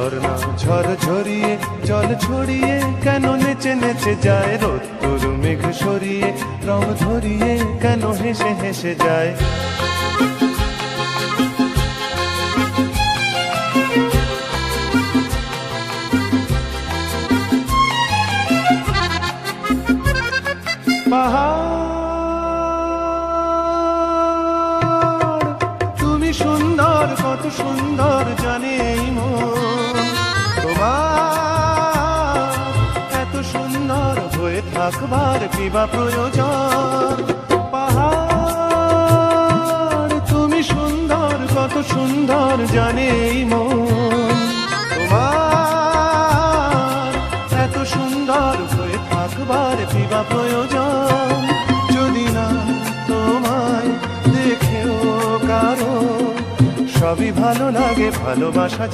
ঝর্ণা ঝড় ঝরিয়ে জল ছড়িয়ে কেন নেচে নেচে যায়, রোদ্দুর মেঘ সরিয়ে রং ধরিয়ে কেন হেসে হেসে যায়। পাহাড় তুমি সুন্দর, কত সুন্দর জানে এই মন, তোমার এত সুন্দর হয়ে থাকবার কি বা প্রয়োজন। পাহাড় তুমি সুন্দর, কত সুন্দর জানে এই মন, তোমার এত সুন্দর হয়ে থাকবার কি বা প্রয়োজন। যদি না তোমায় দেখেও কারো সবই ভালো লাগে, ভালোবাসা